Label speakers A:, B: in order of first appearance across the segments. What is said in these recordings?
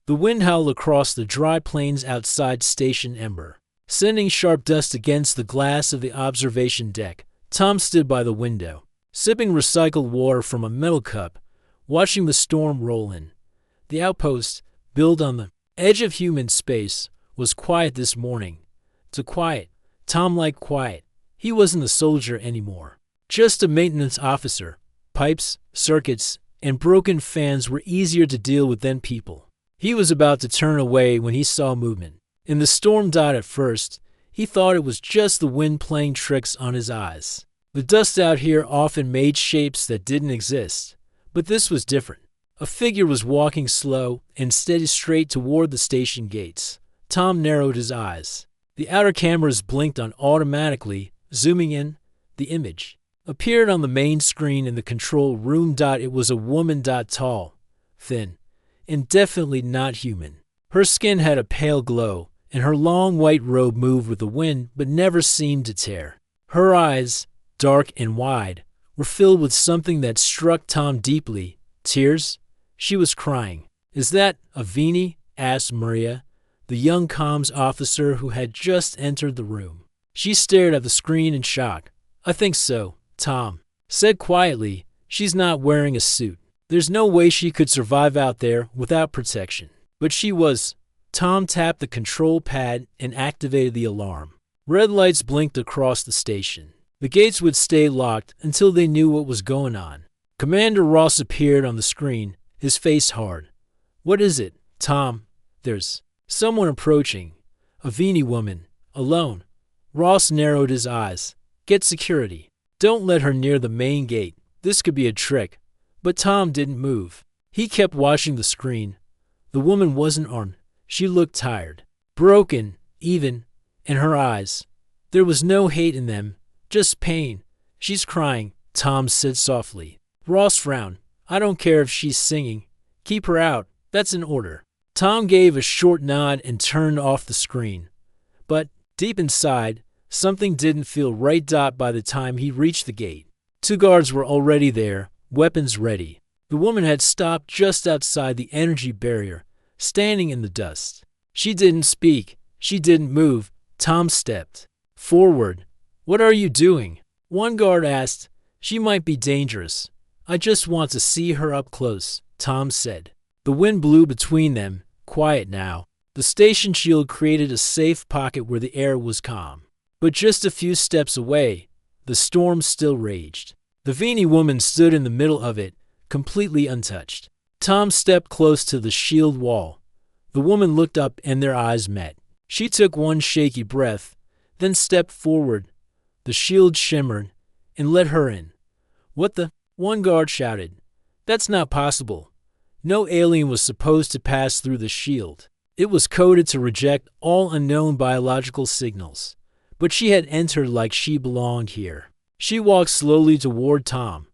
A: The wind howled across the dry plains outside Station Ember, sending sharp dust against the glass of the observation deck. Tom stood by the window, sipping recycled water from a metal cup, watching the storm roll in. The outpost, built on the edge of human space, was quiet this morning. Too quiet. Tom liked quiet. He wasn't a soldier anymore, just a maintenance officer. Pipes, circuits, and broken fans were easier to deal with than people. He was about to turn away when he saw movement. In the storm dot at first, he thought it was just the wind playing tricks on his eyes. The dust out here often made shapes that didn't exist, but this was different. A figure was walking slow and steady straight toward the station gates. Tom narrowed his eyes. The outer cameras blinked on automatically, zooming in. The image appeared on the main screen in the control room. It was a woman. Tall, thin, and definitely not human. Her skin had a pale glow, and her long white robe moved with the wind but never seemed to tear. Her eyes, dark and wide, were filled with something that struck Tom deeply. Tears? She was crying. "Is that Avini?" asked Maria, the young comms officer who had just entered the room. She stared at the screen in shock. "I think so," Tom said quietly. "She's not wearing a suit. There's no way she could survive out there without protection." But she was. Tom tapped the control pad and activated the alarm. Red lights blinked across the station. The gates would stay locked until they knew what was going on. Commander Ross appeared on the screen, his face hard. "What is it, Tom?" "There's someone approaching. A Vini woman. Alone." Ross narrowed his eyes. "Get security. Don't let her near the main gate. This could be a trick." But Tom didn't move. He kept watching the screen. The woman wasn't armed. She looked tired, broken, even, in her eyes. There was no hate in them, just pain. "She's crying," Tom said softly. Ross frowned. "I don't care if she's singing. Keep her out. That's an order." Tom gave a short nod and turned off the screen. But, deep inside, something didn't feel right. By the time he reached the gate, 2 guards were already there, weapons ready. The woman had stopped just outside the energy barrier, standing in the dust. She didn't speak. She didn't move. Tom stepped forward. "What are you doing?" one guard asked. "She might be dangerous." "I just want to see her up close," Tom said. The wind blew between them, quiet now. The station shield created a safe pocket where the air was calm. But just a few steps away, the storm still raged. The Vini woman stood in the middle of it, completely untouched. Tom stepped close to the shield wall. The woman looked up and their eyes met. She took one shaky breath, then stepped forward. The shield shimmered and let her in. "What the?" one guard shouted. "That's not possible." No alien was supposed to pass through the shield. It was coded to reject all unknown biological signals. But she had entered like she belonged here. She walked slowly toward Tom.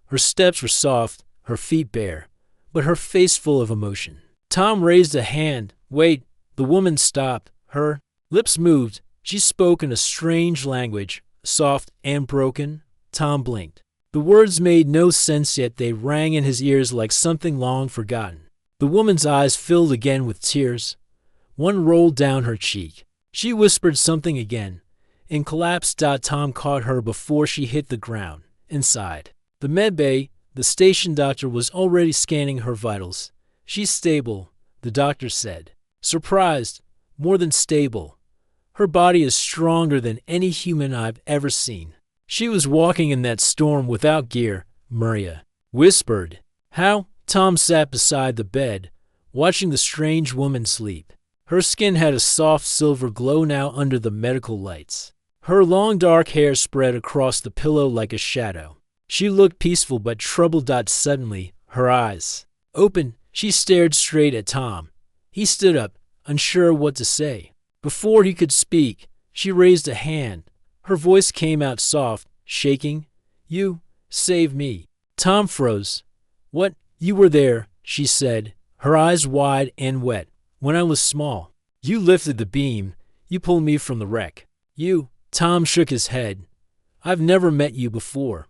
A: Her steps were soft, her feet bare, but her face full of emotion. Tom raised a hand. "Wait." The woman stopped. Her lips moved. She spoke in a strange language, soft and broken. Tom blinked. The words made no sense, yet they rang in his ears like something long forgotten. The woman's eyes filled again with tears. One rolled down her cheek. She whispered something again and collapsed. Tom caught her before she hit the ground. Inside the medbay, the station doctor was already scanning her vitals. "She's stable," the doctor said. "Surprised, more than stable. Her body is stronger than any human I've ever seen." "She was walking in that storm without gear," Maria whispered. "How?" Tom sat beside the bed, watching the strange woman sleep. Her skin had a soft silver glow now under the medical lights. Her long dark hair spread across the pillow like a shadow. She looked peaceful but troubled. Suddenly, her eyes opened. She stared straight at Tom. He stood up, unsure what to say. Before he could speak, she raised a hand. Her voice came out soft, shaking. "You saved me." Tom froze. "What?" "You were there," she said, her eyes wide and wet. "When I was small. You lifted the beam. You pulled me from the wreck. You." Tom shook his head. "I've never met you before."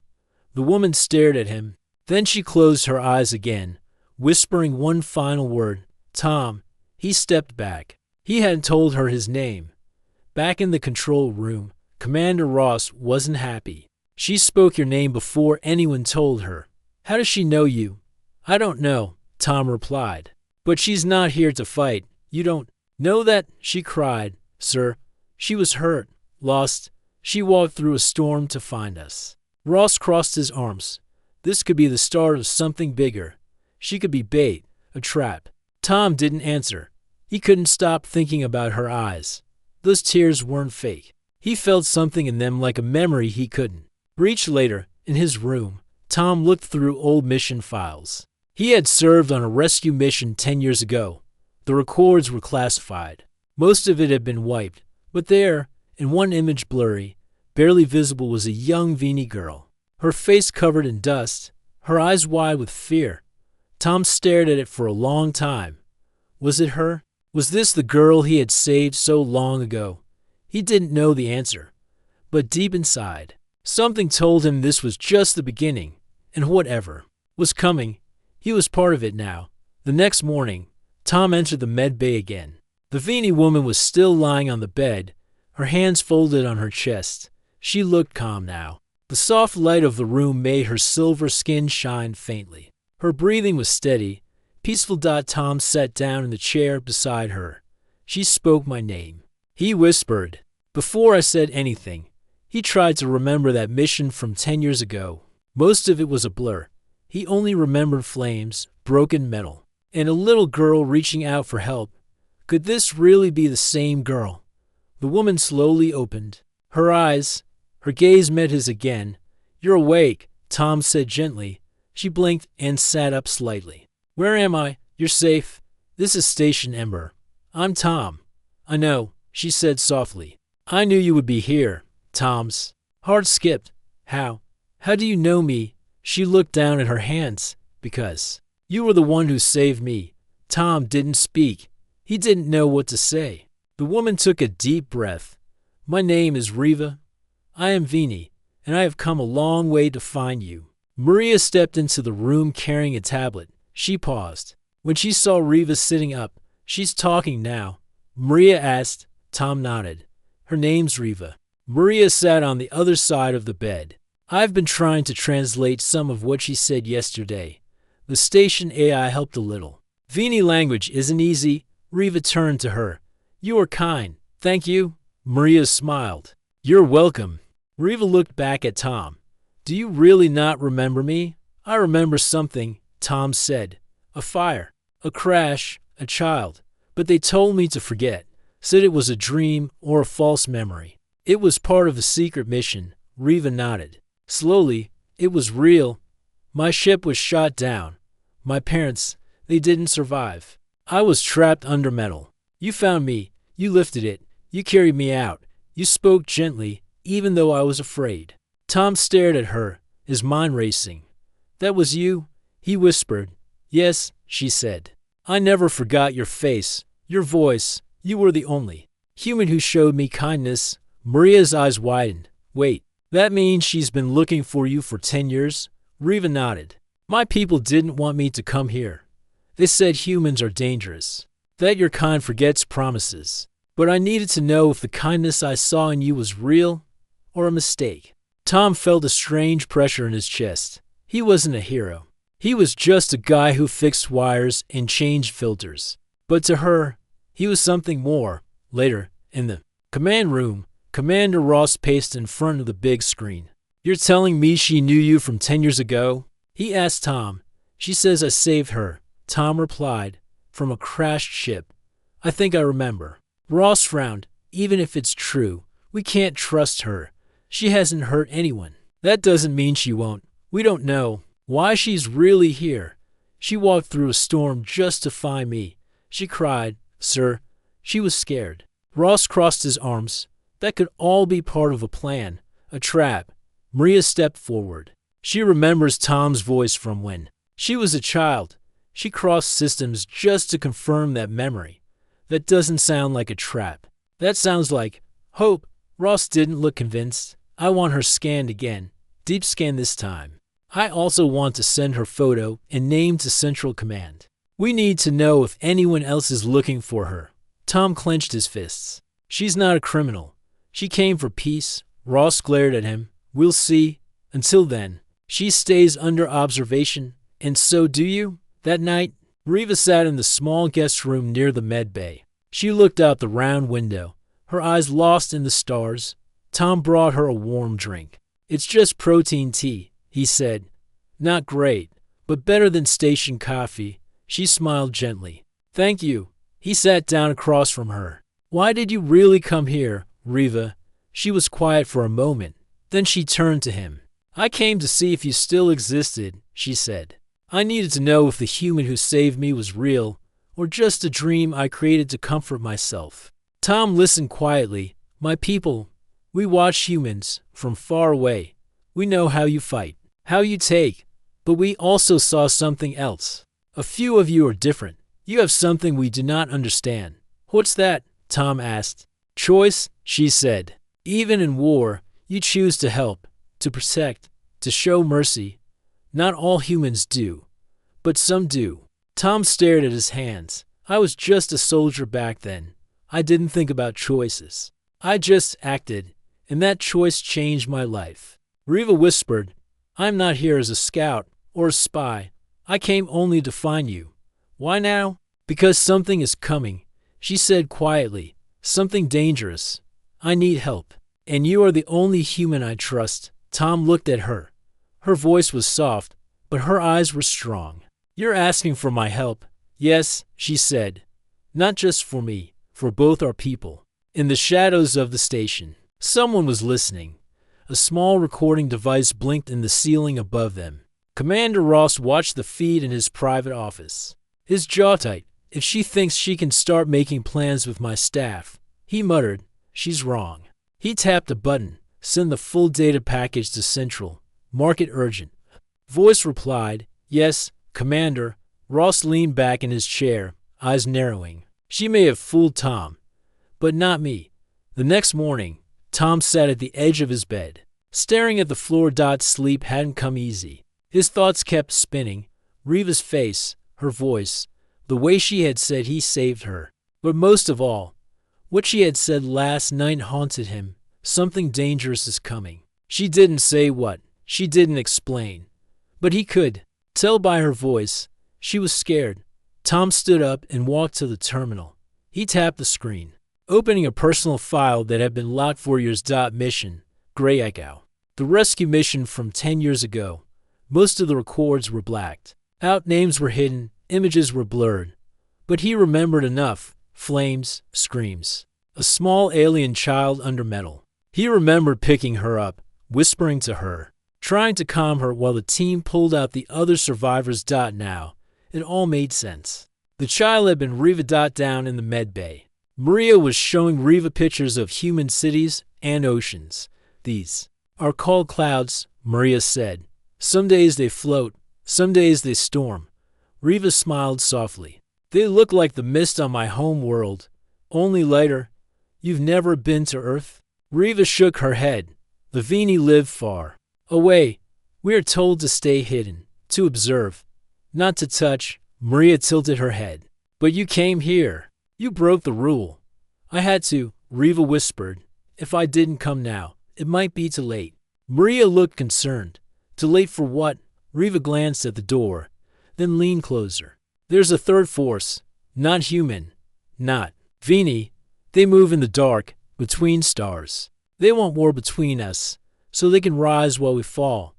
A: The woman stared at him. Then she closed her eyes again, whispering one final word. "Tom, He stepped back. He hadn't told her his name. Back in the control room, Commander Ross wasn't happy. She spoke your name before anyone told her. How does she know you? I don't know, Tom replied. But she's not here to fight. You don't know that? She cried. Sir, she was hurt, lost. She walked through a storm to find us. Ross crossed his arms. This could be the start of something bigger. She could be bait, a trap. Tom didn't answer. He couldn't stop thinking about her eyes. Those tears weren't fake. He felt something in them like a memory he couldn't reach. Later, in his room, Tom looked through old mission files. He had served on a rescue mission 10 years ago. The records were classified. Most of it had been wiped, but there, in one image blurry, barely visible, was a young Vini girl. Her face covered in dust, her eyes wide with fear. Tom stared at it for a long time. Was it her? Was this the girl he had saved so long ago? He didn't know the answer. But deep inside, something told him this was just the beginning, and whatever was coming, he was part of it now. The next morning, Tom entered the med bay again. The Vini woman was still lying on the bed, her hands folded on her chest. She looked calm now. The soft light of the room made her silver skin shine faintly. Her breathing was steady, peaceful. Tom sat down in the chair beside her. She spoke my name. He whispered. Before I said anything, he tried to remember that mission from 10 years ago. Most of it was a blur. He only remembered flames, broken metal, and a little girl reaching out for help. Could this really be the same girl? The woman slowly opened. Her eyes, her gaze met his again. You're awake, Tom said gently. She blinked and sat up slightly. Where am I? You're safe. This is Station Ember. I'm Tom. I know, she said softly. I knew you would be here. Tom's heart skipped. How? How do you know me? She looked down at her hands. Because you were the one who saved me. Tom didn't speak. He didn't know what to say. The woman took a deep breath. My name is Riva. I am Vini, and I have come a long way to find you. Maria stepped into the room carrying a tablet. She paused. When she saw Riva sitting up, she's talking now. Maria asked. Tom nodded. Her name's Riva. Maria sat on the other side of the bed. I've been trying to translate some of what she said yesterday. The station AI helped a little. Vini language isn't easy. Riva turned to her. You are kind. Thank you. Maria smiled. You're welcome. Riva looked back at Tom. Do you really not remember me? I remember something, Tom said. A fire, a crash, a child. But they told me to forget, said it was a dream or a false memory. It was part of a secret mission. Riva nodded. Slowly, it was real. My ship was shot down. My parents, they didn't survive. I was trapped under metal. You found me. You lifted it. You carried me out. You spoke gently, even though I was afraid. Tom stared at her, his mind racing. That was you? He whispered. Yes, she said. I never forgot your face, your voice. You were the only human who showed me kindness. Maria's eyes widened. Wait, that means she's been looking for you for 10 years? Riva nodded. My people didn't want me to come here. They said humans are dangerous, that your kind forgets promises. But I needed to know if the kindness I saw in you was real or a mistake. Tom felt a strange pressure in his chest. He wasn't a hero. He was just a guy who fixed wires and changed filters. But to her, he was something more. Later, in the command room, Commander Ross paced in front of the big screen. You're telling me she knew you from 10 years ago? He asked Tom. She says I saved her, Tom replied, from a crashed ship. I think I remember. Ross frowned. Even if it's true, we can't trust her. She hasn't hurt anyone. That doesn't mean she won't. We don't know why she's really here. She walked through a storm just to find me. She cried, sir. She was scared. Ross crossed his arms. That could all be part of a plan, a trap. Maria stepped forward. She remembers Tom's voice from when she was a child. She crossed systems just to confirm that memory. That doesn't sound like a trap. That sounds like hope. Ross didn't look convinced. I want her scanned again. Deep scan this time. I also want to send her photo and name to Central Command. We need to know if anyone else is looking for her. Tom clenched his fists. She's not a criminal. She came for peace. Ross glared at him. We'll see. Until then, she stays under observation. And so do you? That night, Riva sat in the small guest room near the med bay. She looked out the round window, her eyes lost in the stars. Tom brought her a warm drink. It's just protein tea, he said. Not great, but better than station coffee. She smiled gently. Thank you. He sat down across from her. Why did you really come here, Riva? She was quiet for a moment. Then she turned to him. I came to see if you still existed, she said. I needed to know if the human who saved me was real, or just a dream I created to comfort myself. Tom listened quietly. My people, we watch humans from far away. We know how you fight, how you take, but we also saw something else. A few of you are different. You have something we do not understand. What's that? Tom asked. Choice, she said. Even in war, you choose to help, to protect, to show mercy. Not all humans do, but some do. Tom stared at his hands. I was just a soldier back then. I didn't think about choices. I just acted, and that choice changed my life. Riva whispered, I'm not here as a scout or a spy. I came only to find you. Why now? Because something is coming, she said quietly. Something dangerous. I need help. And you are the only human I trust. Tom looked at her. Her voice was soft, but her eyes were strong. You're asking for my help. Yes, she said. Not just for me, for both our people. In the shadows of the station, someone was listening. A small recording device blinked in the ceiling above them. Commander Ross watched the feed in his private office. His jaw tight. If she thinks she can start making plans with my staff, he muttered, she's wrong. He tapped a button. Send the full data package to Central. Mark it urgent. Voice replied, yes, Commander. Ross leaned back in his chair, eyes narrowing. She may have fooled Tom, but not me. The next morning, Tom sat at the edge of his bed, staring at the floor. Sleep hadn't come easy. His thoughts kept spinning. Riva's face, her voice, the way she had said he saved her. But most of all, what she had said last night haunted him. Something dangerous is coming. She didn't say what. She didn't explain. But he could tell by her voice. She was scared. Tom stood up and walked to the terminal. He tapped the screen, opening a personal file that had been locked for years. Mission, Grey Echo. The rescue mission from 10 years ago. Most of the records were blacked out, names were hidden, images were blurred. But he remembered enough. Flames, screams. A small alien child under metal. He remembered picking her up, whispering to her, trying to calm her while the team pulled out the other survivors. Now, it all made sense. The child had been Riva. Down in the med bay. Maria was showing Riva pictures of human cities and oceans. These are called clouds, Maria said. Some days they float, some days they storm. Riva smiled softly. They look like the mist on my home world, only lighter. You've never been to Earth? Riva shook her head. The Vini live far away. We are told to stay hidden, to observe, not to touch. Maria tilted her head. But you came here. You broke the rule. I had to, Riva whispered. If I didn't come now, it might be too late. Maria looked concerned. Too late for what? Riva glanced at the door, then leaned closer. There's a third force. Not human. Not Vini. They move in the dark, between stars. They want war between us, so they can rise while we fall.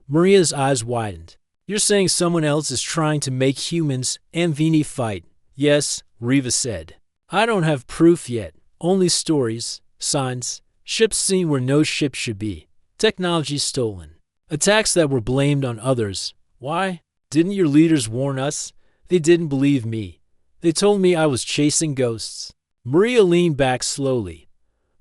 A: Maria's eyes widened. You're saying someone else is trying to make humans and Vini fight? Yes, Riva said. I don't have proof yet. Only stories, signs, ships seen where no ship should be. Technology stolen. Attacks that were blamed on others. Why? Didn't your leaders warn us? They didn't believe me. They told me I was chasing ghosts. Maria leaned back slowly.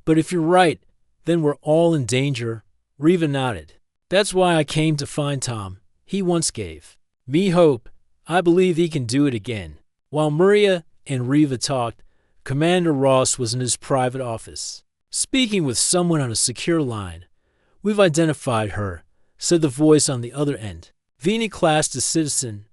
A: But if you're right, then we're all in danger. Riva nodded. That's why I came to find Tom. He once gave me hope. I believe he can do it again. While Maria and Riva talked, Commander Ross was in his private office, speaking with someone on a secure line. We've identified her, said the voice on the other end. Vini classed as citizen.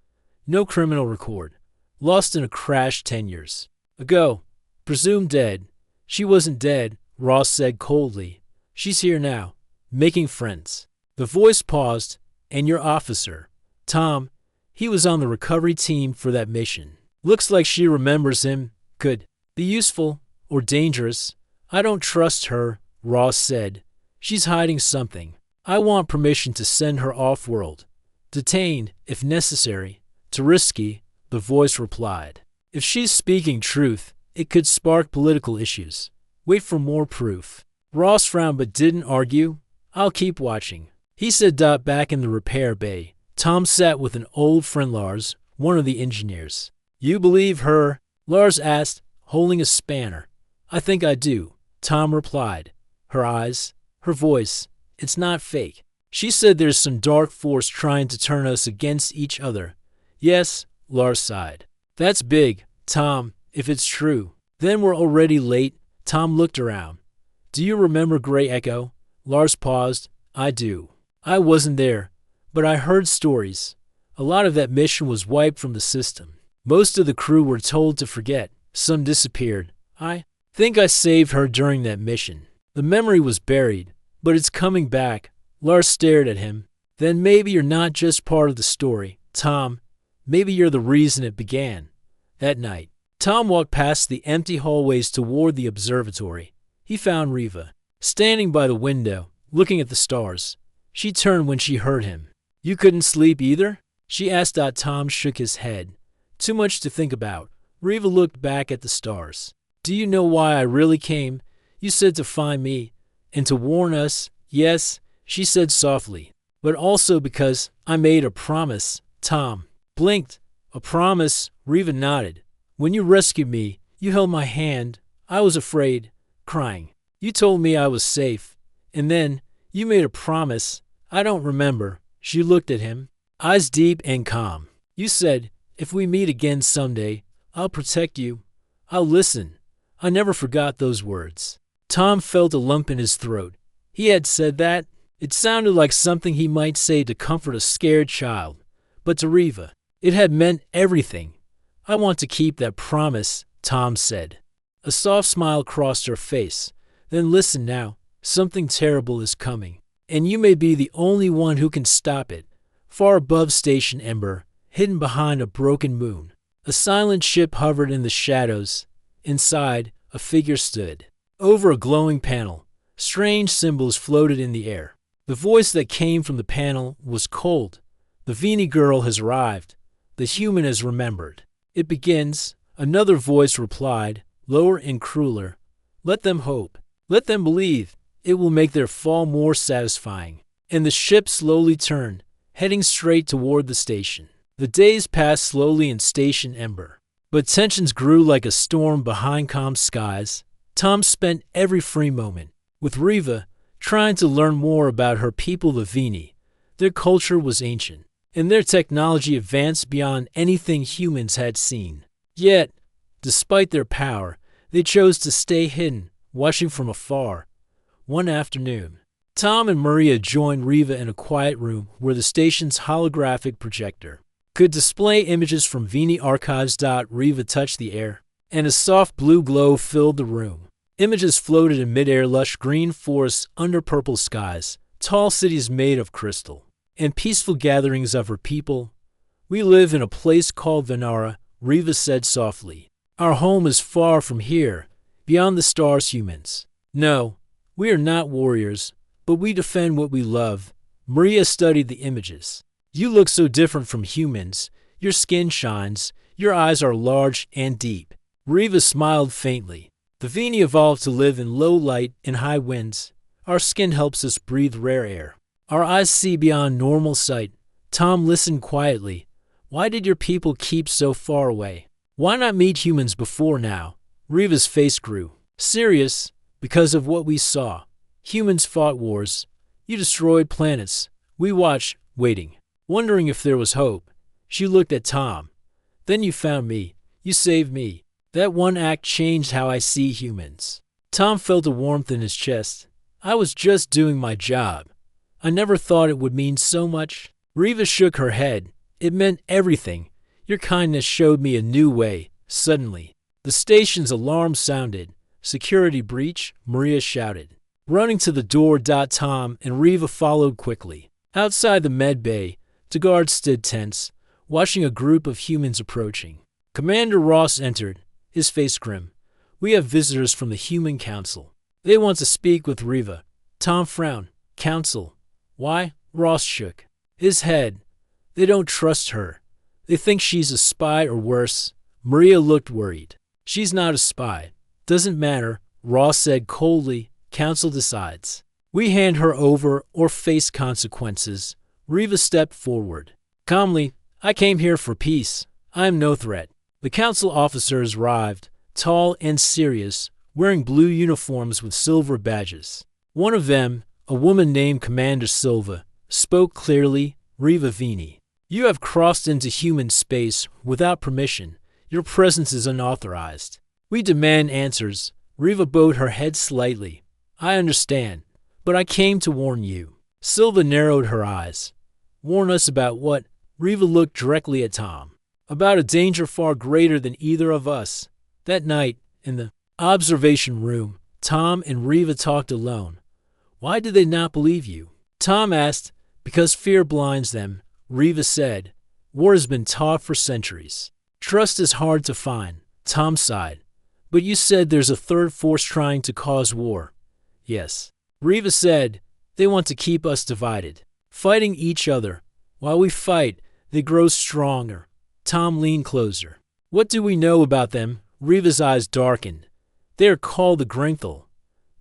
A: No criminal record. lost in a crash 10 years ago. Presumed dead. She wasn't dead, Ross said coldly. She's here now, making friends. The voice paused. And your officer, Tom, he was on the recovery team for that mission. Looks like she remembers him. Could be useful or dangerous. I don't trust her, Ross said. She's hiding something. I want permission to send her off-world. Detained, if necessary. Too risky, the voice replied. If she's speaking truth, it could spark political issues. Wait for more proof. Ross frowned but didn't argue. I'll keep watching, he said. Back in the repair bay, Tom sat with an old friend, Lars, one of the engineers. You believe her? Lars asked, holding a spanner. I think I do, Tom replied. Her eyes, her voice, it's not fake. She said there's some dark force trying to turn us against each other. Yes, Lars sighed. That's big, Tom, if it's true. Then we're already late. Tom looked around. Do you remember Grey Echo? Lars paused. I do. I wasn't there, but I heard stories. A lot of that mission was wiped from the system. Most of the crew were told to forget. Some disappeared. I think I saved her during that mission. The memory was buried, but it's coming back. Lars stared at him. Then maybe you're not just part of the story, Tom. Maybe you're the reason it began. That night, Tom walked past the empty hallways toward the observatory. He found Riva, standing by the window, looking at the stars. She turned when she heard him. You couldn't sleep either? She asked. Tom shook his head. Too much to think about. Riva looked back at the stars. Do you know why I really came? You said to find me and to warn us. Yes, she said softly, but also because I made a promise. Tom blinked. A promise? Riva nodded. When you rescued me, you held my hand. I was afraid, crying. You told me I was safe, and then you made a promise. I don't remember. She looked at him, eyes deep and calm. You said, if we meet again someday, I'll protect you. I'll listen. I never forgot those words. Tom felt a lump in his throat. He had said that. It sounded like something he might say to comfort a scared child. But to Riva, it had meant everything. I want to keep that promise, Tom said. A soft smile crossed her face. Then listen now. Something terrible is coming, and you may be the only one who can stop it. Far above Station Ember, hidden behind a broken moon, a silent ship hovered in the shadows. Inside, a figure stood. Over a glowing panel, strange symbols floated in the air. The voice that came from the panel was cold. The Vini girl has arrived. The human is remembered. It begins, another voice replied, lower and crueler. Let them hope. Let them believe. It will make their fall more satisfying. And the ship slowly turned, heading straight toward the station. The days passed slowly in Station Ember, but tensions grew like a storm behind calm skies. Tom spent every free moment with Riva, trying to learn more about her people, the Vini. Their culture was ancient, and their technology advanced beyond anything humans had seen. Yet, despite their power, they chose to stay hidden, watching from afar. One afternoon, Tom and Maria joined Riva in a quiet room where the station's holographic projector could display images from Vini archives. Riva touched the air, and a soft blue glow filled the room. Images floated in midair, lush green forests under purple skies, tall cities made of crystal, and peaceful gatherings of her people. We live in a place called Venara, Riva said softly. Our home is far from here, beyond the stars. Humans. No, we are not warriors, but we defend what we love. Maria studied the images. You look so different from humans. Your skin shines. Your eyes are large and deep. Riva smiled faintly. The Vini evolved to live in low light and high winds. Our skin helps us breathe rare air. Our eyes see beyond normal sight. Tom listened quietly. Why did your people keep so far away? Why not meet humans before now? Riva's face grew serious. Because of what we saw. Humans fought wars. You destroyed planets. We watched, waiting, wondering if there was hope. She looked at Tom. Then you found me. You saved me. That one act changed how I see humans. Tom felt a warmth in his chest. I was just doing my job. I never thought it would mean so much. Riva shook her head. It meant everything. Your kindness showed me a new way. Suddenly, the station's alarm sounded. Security breach, Maria shouted. Running to the door, Tom and Riva followed quickly. Outside the med bay, the guards stood tense, watching a group of humans approaching. Commander Ross entered, his face grim. We have visitors from the Human Council. They want to speak with Riva. Tom frowned. Council? Why? Ross shook his head. They don't trust her. They think she's a spy or worse. Maria looked worried. She's not a spy. Doesn't matter, Ross said coldly. Council decides. We hand her over or face consequences. Riva stepped forward. Calmly, I came here for peace. I am no threat. The council officers arrived, tall and serious, wearing blue uniforms with silver badges. One of them, a woman named Commander Silva, spoke clearly. Riva Vini, you have crossed into human space without permission. Your presence is unauthorized. We demand answers. Riva bowed her head slightly. I understand, but I came to warn you. Silva narrowed her eyes. Warn us about what? Riva looked directly at Tom. About a danger far greater than either of us. That night, in the observation room, Tom and Riva talked alone. Why did they not believe you? Tom asked. Because fear blinds them, Riva said. War has been taught for centuries. Trust is hard to find. Tom sighed. But you said there's a third force trying to cause war. Yes. Riva said, they want to keep us divided, fighting each other. While we fight, they grow stronger. Tom leaned closer. What do we know about them? Riva's eyes darkened. They are called the Grenthal.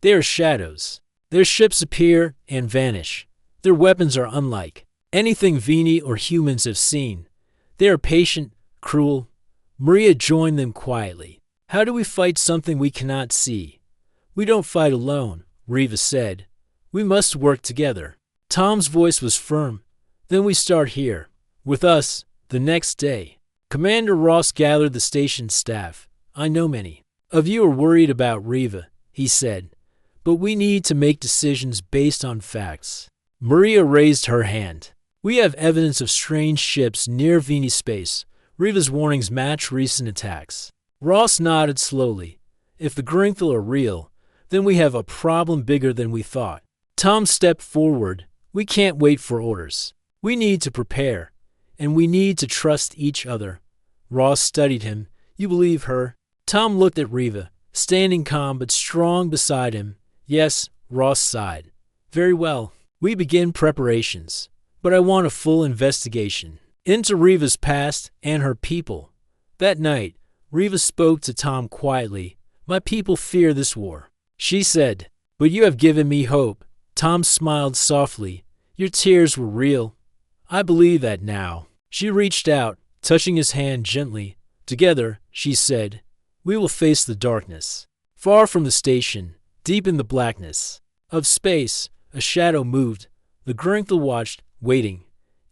A: They are shadows. Their ships appear and vanish. Their weapons are unlike anything Vini or humans have seen. They are patient, cruel. Maria joined them quietly. How do we fight something we cannot see? We don't fight alone, Riva said. We must work together. Tom's voice was firm. Then we start here, with us, the next day. Commander Ross gathered the station's staff. I know many of you are worried about Riva, he said, but we need to make decisions based on facts. Maria raised her hand. We have evidence of strange ships near Vini space. Riva's warnings match recent attacks. Ross nodded slowly. If the Grenthal are real, then we have a problem bigger than we thought. Tom stepped forward. We can't wait for orders. We need to prepare, and we need to trust each other. Ross studied him. You believe her? Tom looked at Riva, standing calm but strong beside him. Yes, Ross sighed. Very well. We begin preparations, but I want a full investigation into Riva's past and her people. That night, Riva spoke to Tom quietly. My people fear this war, she said, but you have given me hope. Tom smiled softly. Your tears were real. I believe that now. She reached out, touching his hand gently. Together, she said, we will face the darkness. Far from the station, deep in the blackness of space, a shadow moved. The Grenthal watched, waiting,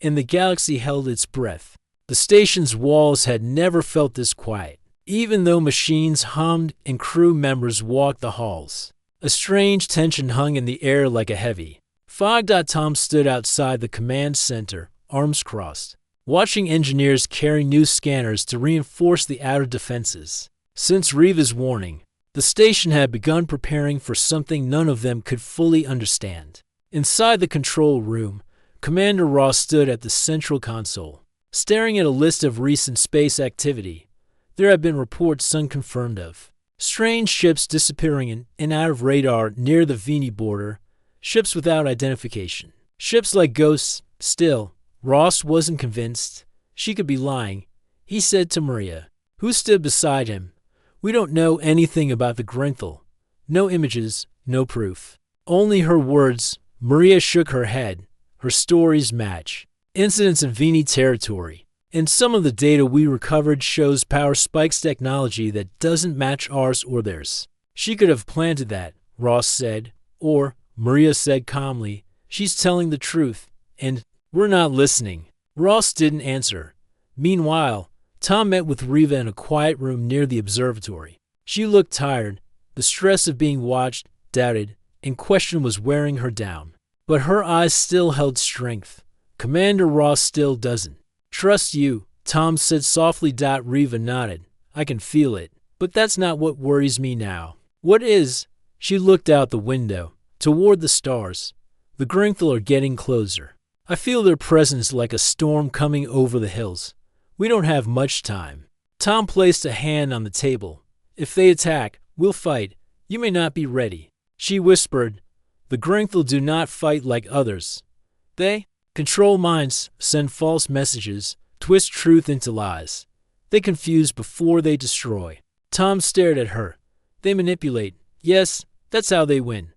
A: and the galaxy held its breath. The station's walls had never felt this quiet, even though machines hummed and crew members walked the halls. A strange tension hung in the air like a heavy fog. Tom stood outside the command center, arms crossed, watching engineers carry new scanners to reinforce the outer defenses. Since Riva's warning, the station had begun preparing for something none of them could fully understand. Inside the control room, Commander Ross stood at the central console, staring at a list of recent space activity. There have been reports unconfirmed of strange ships disappearing in and out of radar near the Vini border, ships without identification, ships like ghosts. Still, Ross wasn't convinced. She could be lying. He said to Maria, who stood beside him, we don't know anything about the Grenthal. No images, no proof. Only her words. Maria shook her head. Her stories match incidents in Vini territory. And some of the data we recovered shows power spikes technology that doesn't match ours or theirs. She could have planted that, Ross said. Or, Maria said calmly, she's telling the truth, and we're not listening. Ross didn't answer. Meanwhile, Tom met with Riva in a quiet room near the observatory. She looked tired. The stress of being watched, doubted, and questioned was wearing her down. But her eyes still held strength. Commander Ross still doesn't trust you, Tom said softly. Riva nodded. I can feel it. But that's not what worries me now. What is? She looked out the window, toward the stars. The Gringthal are getting closer. I feel their presence like a storm coming over the hills. We don't have much time. Tom placed a hand on the table. If they attack, we'll fight. You may not be ready. She whispered, the Gringthal do not fight like others. They control minds, send false messages, twist truth into lies. They confuse before they destroy. Tom stared at her. They manipulate. Yes, that's how they win.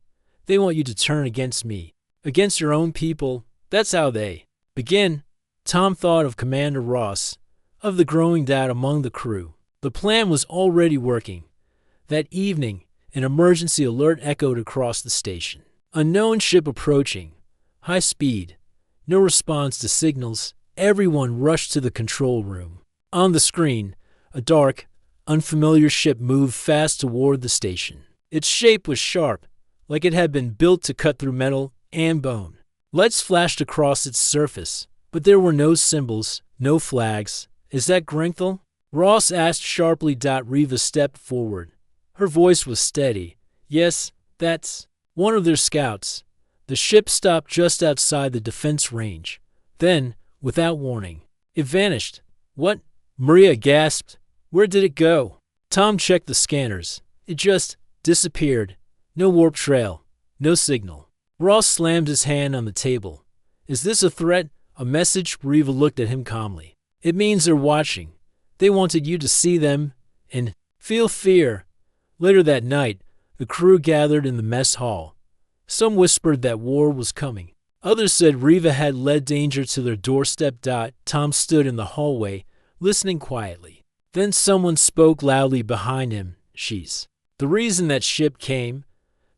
A: They want you to turn against me. Against your own people. That's how they begin. Tom thought of Commander Ross, of the growing doubt among the crew. The plan was already working. That evening, an emergency alert echoed across the station. Unknown ship approaching. High speed. No response to signals. Everyone rushed to the control room. On the screen, a dark, unfamiliar ship moved fast toward the station. Its shape was sharp, like it had been built to cut through metal and bone. Lights flashed across its surface, but there were no symbols, no flags. Is that Gringthal? Ross asked sharply. Riva stepped forward. Her voice was steady. Yes, that's one of their scouts. The ship stopped just outside the defense range. Then, without warning, it vanished. What? Maria gasped. Where did it go? Tom checked the scanners. It just disappeared. No warp trail. No signal. Ross slammed his hand on the table. Is this a threat? A message? Riva looked at him calmly. It means they're watching. They wanted you to see them and feel fear. Later that night, the crew gathered in the mess hall. Some whispered that war was coming. Others said Riva had led danger to their doorstep. Tom stood in the hallway, listening quietly. Then someone spoke loudly behind him. She's the reason that ship came.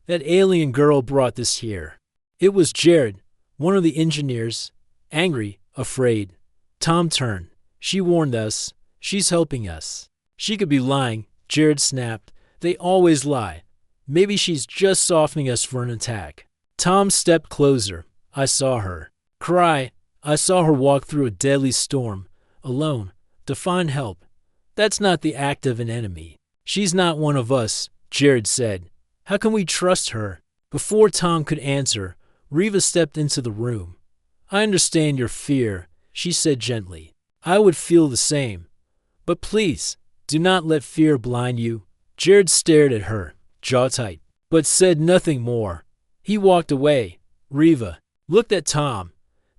A: That alien girl brought this here. It was Jared, one of the engineers. Angry, afraid. Tom turned. She warned us. She's helping us. She could be lying. Jared snapped. They always lie. Maybe she's just softening us for an attack. Tom stepped closer. I saw her cry. I saw her walk through a deadly storm, alone, to find help. That's not the act of an enemy. She's not one of us, Jared said. How can we trust her? Before Tom could answer, Riva stepped into the room. I understand your fear, she said gently. I would feel the same. But please, do not let fear blind you. Jared stared at her, jaw tight, but said nothing more. He walked away. Riva looked at Tom.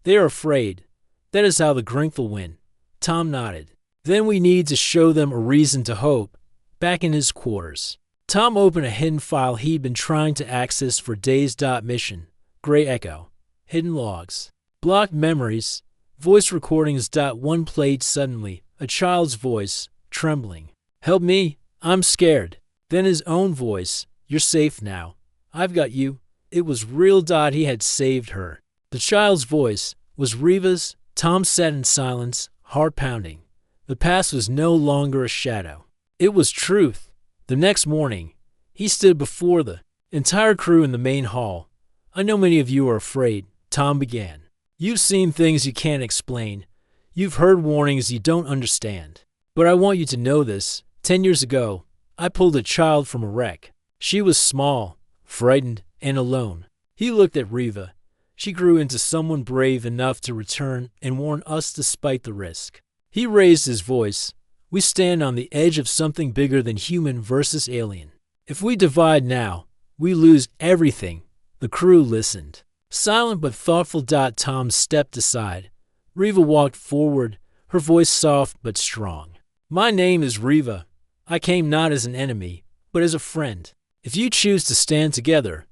A: They are afraid. That is how the Gringthal win. Tom nodded. Then we need to show them a reason to hope. Back in his quarters, Tom opened a hidden file he'd been trying to access for days. Mission. Gray Echo. Hidden logs. Blocked memories. Voice recordings. One played suddenly. A child's voice, trembling. Help me. I'm scared. Then his own voice. You're safe now. I've got you. It was real. He had saved her. The child's voice was Riva's. Tom sat in silence, heart pounding. The past was no longer a shadow. It was truth. The next morning, he stood before the entire crew in the main hall. I know many of you are afraid, Tom began. You've seen things you can't explain. You've heard warnings you don't understand. But I want you to know this. 10 years ago, I pulled a child from a wreck. She was small, frightened, and alone. He looked at Riva. She grew into someone brave enough to return and warn us despite the risk. He raised his voice. We stand on the edge of something bigger than human versus alien. If we divide now, we lose everything. The crew listened. Silent but thoughtful. Tom stepped aside. Riva walked forward, her voice soft but strong. My name is Riva. I came not as an enemy, but as a friend. If you choose to stand together,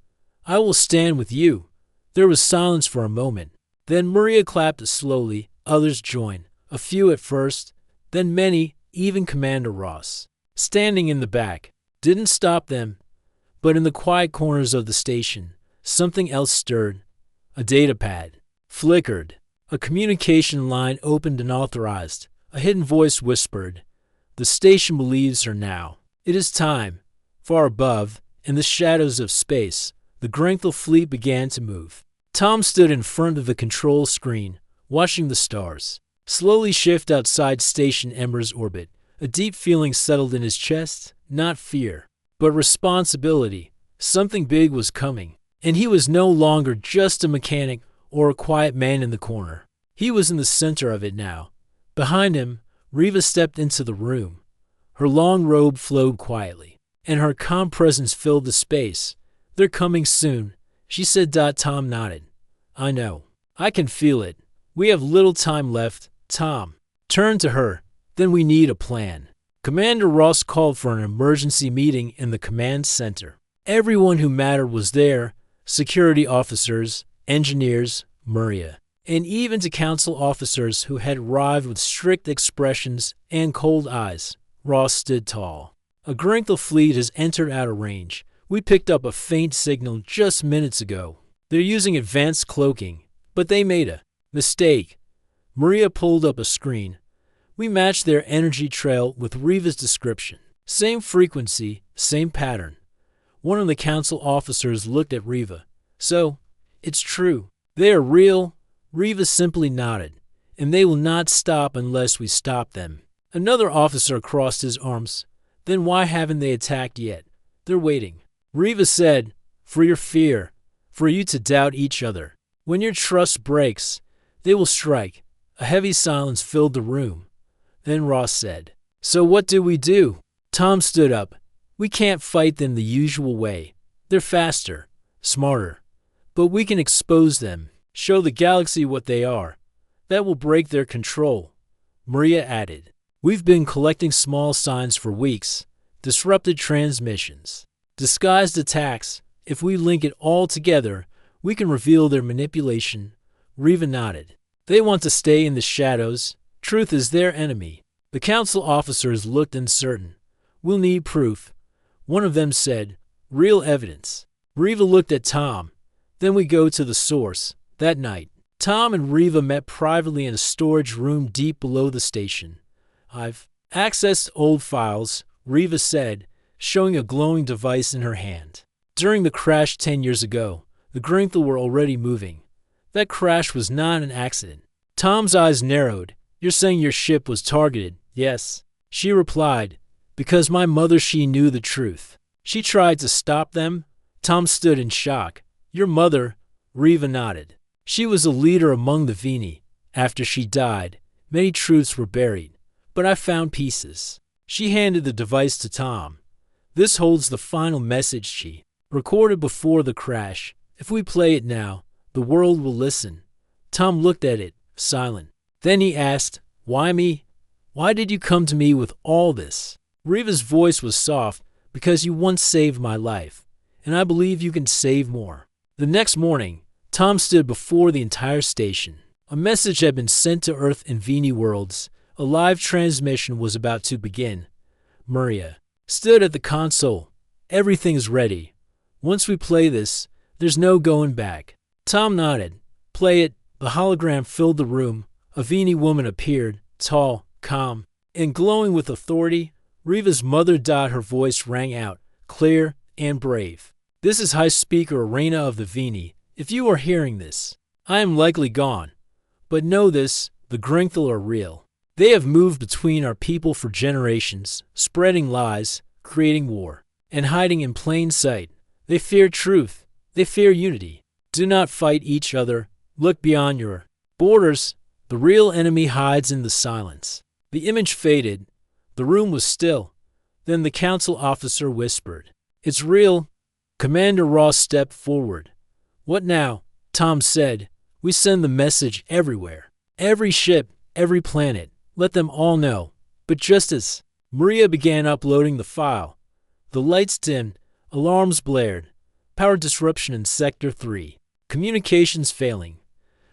A: I will stand with you. There was silence for a moment. Then Maria clapped slowly. Others joined. A few at first, then many, even Commander Ross, standing in the back. Didn't stop them. But in the quiet corners of the station, something else stirred. A data pad flickered. A communication line opened and authorized. A hidden voice whispered, the station believes her now. It is time. Far above, in the shadows of space, the Gringthal fleet began to move. Tom stood in front of the control screen, watching the stars. slowly shift outside Station Ember's orbit. A deep feeling settled in his chest, not fear, but responsibility. Something big was coming, and he was no longer just a mechanic or a quiet man in the corner. He was in the center of it now. Behind him, Riva stepped into the room. Her long robe flowed quietly, and her calm presence filled the space. "They're coming soon," she said. Tom nodded. "I know. I can feel it. We have little time left." Tom turned to her. "Then we need a plan." Commander Ross called for an emergency meeting in the command center. Everyone who mattered was there: security officers, engineers, Maria, and even to council officers who had arrived with strict expressions and cold eyes. Ross stood tall. "A Grinkle fleet has entered outer range. We picked up a faint signal just minutes ago. They're using advanced cloaking, but they made a mistake." Maria pulled up a screen. "We matched their energy trail with Riva's description. Same frequency, same pattern." One of the council officers looked at Riva. "So, it's true. They are real." Riva simply nodded. "And they will not stop unless we stop them." Another officer crossed his arms. "Then why haven't they attacked yet?" "They're waiting." Riva said, "For your fear, for you to doubt each other. When your trust breaks, they will strike." A heavy silence filled the room. Then Ross said, "So what do we do?" Tom stood up. "We can't fight them the usual way. They're faster, smarter. But we can expose them, show the galaxy what they are. That will break their control." Maria added, "We've been collecting small signs for weeks. Disrupted transmissions, disguised attacks. If we link it all together, we can reveal their manipulation." Riva nodded. "They want to stay in the shadows. Truth is their enemy." The council officers looked uncertain. "We'll need proof." One of them said, "Real evidence." Riva looked at Tom. "Then we go to the source." That night, Tom and Riva met privately in a storage room deep below the station. "I've accessed old files," Riva said, showing a glowing device in her hand. "During the crash 10 years ago, the Grinkle were already moving. That crash was not an accident." Tom's eyes narrowed. "You're saying your ship was targeted?" "Yes," she replied, "because my mother, she knew the truth. She tried to stop them." Tom stood in shock. "Your mother?" Riva nodded. "She was a leader among the Vini. After she died, many truths were buried. But I found pieces." She handed the device to Tom. "This holds the final message she recorded before the crash. If we play it now, the world will listen." Tom looked at it, silent. Then he asked, "Why me? Why did you come to me with all this?" Riva's voice was soft. "Because you once saved my life, and I believe you can save more." The next morning, Tom stood before the entire station. A message had been sent to Earth and Vini worlds. A live transmission was about to begin. Maria stood at the console. "Everything's ready. Once we play this, there's no going back." Tom nodded. "Play it." The hologram filled the room. A Vini woman appeared, tall, calm, and glowing with authority. Riva's mother. Her voice rang out, clear and brave. "This is High Speaker Arena of the Vini. If you are hearing this, I am likely gone. But know this, the Grinkle are real. They have moved between our people for generations, spreading lies, creating war, and hiding in plain sight. They fear truth. They fear unity. Do not fight each other. Look beyond your borders. The real enemy hides in the silence." The image faded. The room was still. Then the council officer whispered, "It's real." Commander Ross stepped forward. "What now?" Tom said. "We send the message everywhere. Every ship, every planet. Let them all know." But just as Maria began uploading the file, the lights dimmed, alarms blared. Power disruption in Sector 3. Communications failing.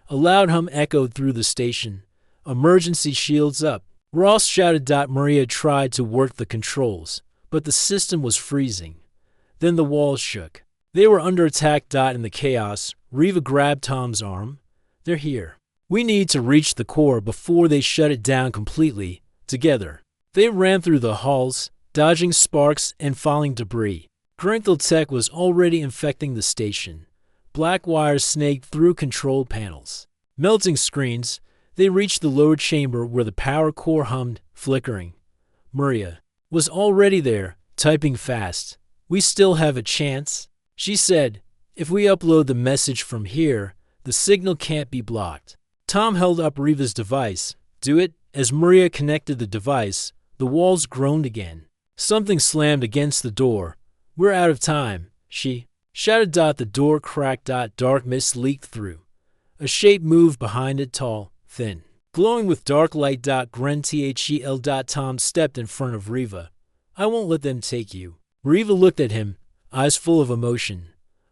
A: A loud hum echoed through the station. "Emergency shields up." Ross shouted. Maria tried to work the controls, but the system was freezing. Then the walls shook. They were under attack. In the chaos, Riva grabbed Tom's arm. "They're here. We need to reach the core before they shut it down completely." Together, they ran through the halls, dodging sparks and falling debris. Grinkle tech was already infecting the station. Black wires snaked through control panels, melting screens. They reached the lower chamber where the power core hummed, flickering. Maria was already there, typing fast. "We still have a chance," she said. "If we upload the message from here, the signal can't be blocked." Tom held up Riva's device. "Do it." As Maria connected the device, the walls groaned again. Something slammed against the door. "We're out of time," she shouted. The door cracked. Dark mist leaked through. A shape moved behind it, tall, thin, glowing with dark light. Gren Thel. Tom stepped in front of Riva. "I won't let them take you." Riva looked at him, eyes full of emotion.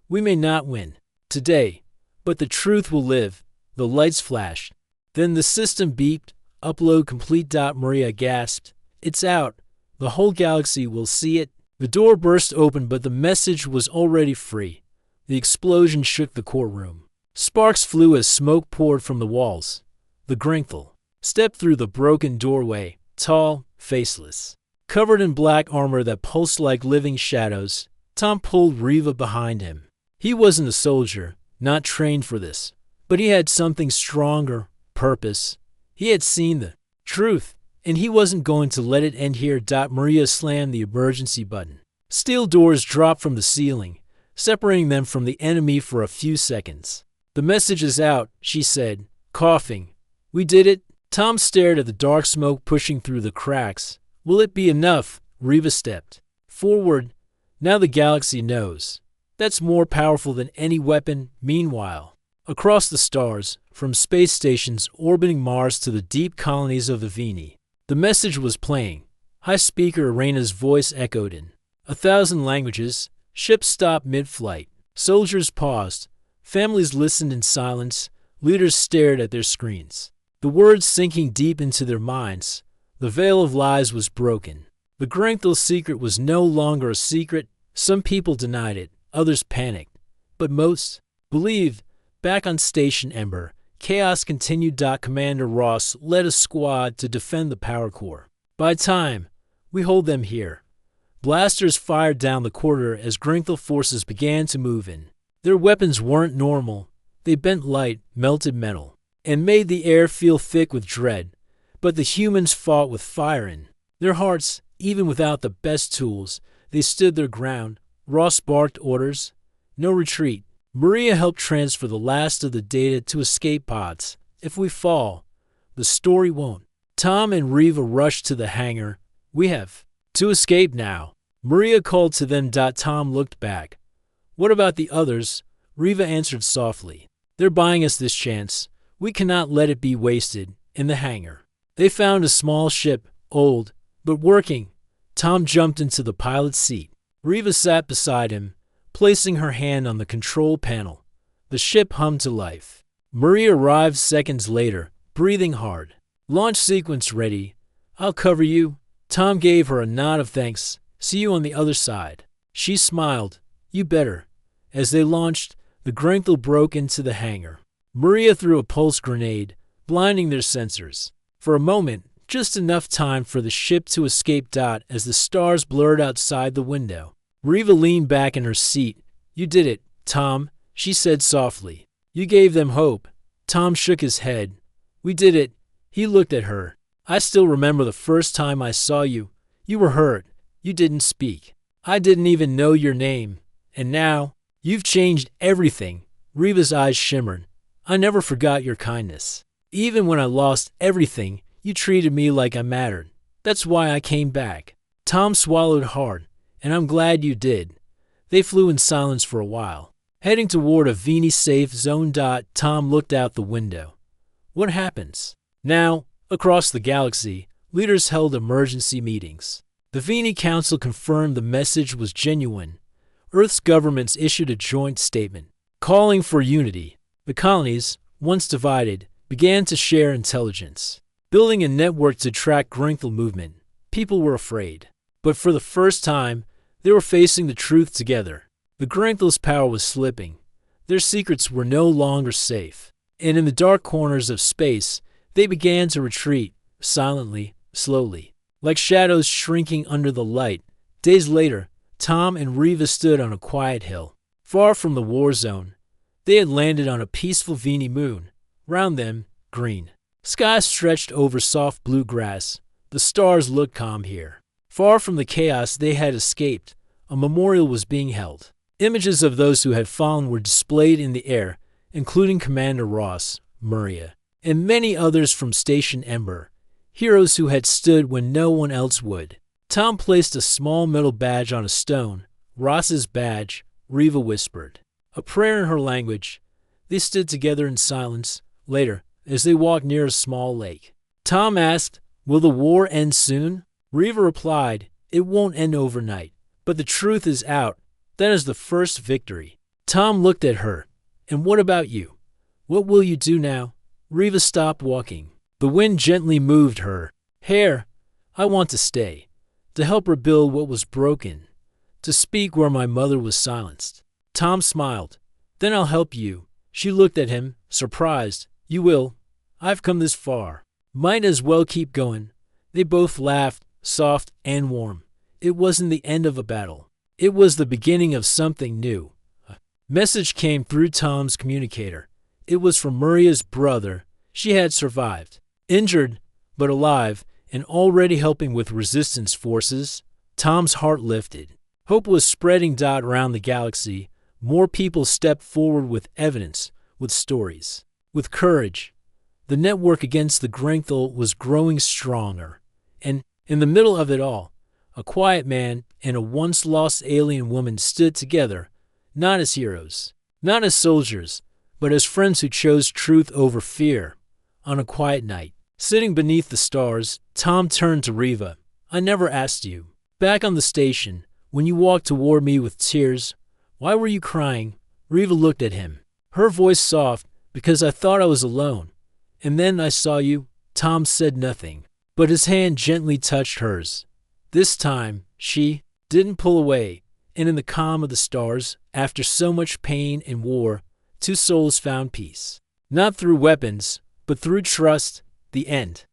A: "We may not win today, but the truth will live." The lights flashed. Then the system beeped. "Upload complete." Maria gasped. "It's out. The whole galaxy will see it." The door burst open, but the message was already free. The explosion shook the courtroom. Sparks flew as smoke poured from the walls. The Grenthal stepped through the broken doorway, tall, faceless, covered in black armor that pulsed like living shadows. Tom pulled Riva behind him. He wasn't a soldier, not trained for this, but he had something stronger, purpose. He had seen the truth, and he wasn't going to let it end here. Maria slammed the emergency button. Steel doors dropped from the ceiling, separating them from the enemy for a few seconds. "The message is out," she said, coughing. "We did it." Tom stared at the dark smoke pushing through the cracks. "Will it be enough?" Riva stepped forward. "Now the galaxy knows. That's more powerful than any weapon." Meanwhile, across the stars, from space stations orbiting Mars to the deep colonies of the Vini, the message was playing. High speaker Arena's voice echoed in 1,000 languages. Ships stopped mid-flight. Soldiers paused. Families listened in silence. Leaders stared at their screens, the words sinking deep into their minds. The veil of lies was broken. The Grenthal secret was no longer a secret. Some people denied it, others panicked, but most believed. Back on Station Ember, chaos continued. Commander Ross led a squad to defend the power core. "By time, we hold them here." Blasters fired down the corridor as Grenthal forces began to move in. Their weapons weren't normal. They bent light, melted metal, and made the air feel thick with dread. But the humans fought with fire in their hearts. Even without the best tools, they stood their ground. Ross barked orders. No retreat. Maria helped transfer the last of the data to escape pods. "If we fall, the story won't." Tom and Riva rushed to the hangar. "We have to escape now," Maria called to them. Tom looked back. "What about the others?" Riva answered softly. "They're buying us this chance. We cannot let it be wasted." In the hangar, they found a small ship, old, but working. Tom jumped into the pilot's seat. Riva sat beside him, placing her hand on the control panel. The ship hummed to life. Maria arrived seconds later, breathing hard. "Launch sequence ready. I'll cover you." Tom gave her a nod of thanks. "See you on the other side." She smiled. "You better." As they launched, the Grenthal broke into the hangar. Maria threw a pulse grenade, blinding their sensors. For a moment, just enough time for the ship to escape. As the stars blurred outside the window, Riva leaned back in her seat. "You did it, Tom," she said softly. "You gave them hope." Tom shook his head. "We did it." He looked at her. "I still remember the first time I saw you. You were hurt. You didn't speak. I didn't even know your name. And now, you've changed everything." Riva's eyes shimmered. "I never forgot your kindness. Even when I lost everything, you treated me like I mattered. That's why I came back." Tom swallowed hard. "And I'm glad you did." They flew in silence for a while, heading toward a Vini safe zone. Tom looked out the window. What happens now? Across the galaxy, leaders held emergency meetings. The Vini Council confirmed the message was genuine. Earth's governments issued a joint statement, calling for unity. The colonies, once divided, began to share intelligence, building a network to track Grenthal movement. People were afraid, but for the first time, they were facing the truth together. The Grenthal's power was slipping. Their secrets were no longer safe. And in the dark corners of space, they began to retreat, silently, slowly, like shadows shrinking under the light. Days later, Tom and Riva stood on a quiet hill, far from the war zone. They had landed on a peaceful Vini moon. Round them, green Sky stretched over soft blue grass. The stars looked calm here. Far from the chaos they had escaped, a memorial was being held. Images of those who had fallen were displayed in the air, including Commander Ross, Maria, and many others from Station Ember, heroes who had stood when no one else would. Tom placed a small metal badge on a stone. Ross's badge, Riva whispered. A prayer in her language. They stood together in silence. Later, as they walked near a small lake, Tom asked, "Will the war end soon?" Riva replied, "It won't end overnight, but the truth is out. That is the first victory." Tom looked at her. "And what about you? What will you do now?" Riva stopped walking. The wind gently moved her hair. "I want to stay, to help rebuild what was broken, to speak where my mother was silenced." Tom smiled. "Then I'll help you." She looked at him, surprised. "You will? I've come this far. Might as well keep going." They both laughed, soft and warm. It wasn't the end of a battle. It was the beginning of something new. A message came through Tom's communicator. It was from Maria's brother. She had survived. Injured, but alive, and already helping with resistance forces. Tom's heart lifted. Hope was spreading around the galaxy. More people stepped forward with evidence, with stories, with courage. The network against the Grenthal was growing stronger. And in the middle of it all, a quiet man and a once-lost alien woman stood together, not as heroes, not as soldiers, but as friends who chose truth over fear. On a quiet night, sitting beneath the stars, Tom turned to Riva. "I never asked you. Back on the station, when you walked toward me with tears, why were you crying?" Riva looked at him, her voice soft, "Because I thought I was alone. And then I saw you." Tom said nothing, but his hand gently touched hers. This time, she didn't pull away, and in the calm of the stars, after so much pain and war, two souls found peace. Not through weapons, but through trust. The end.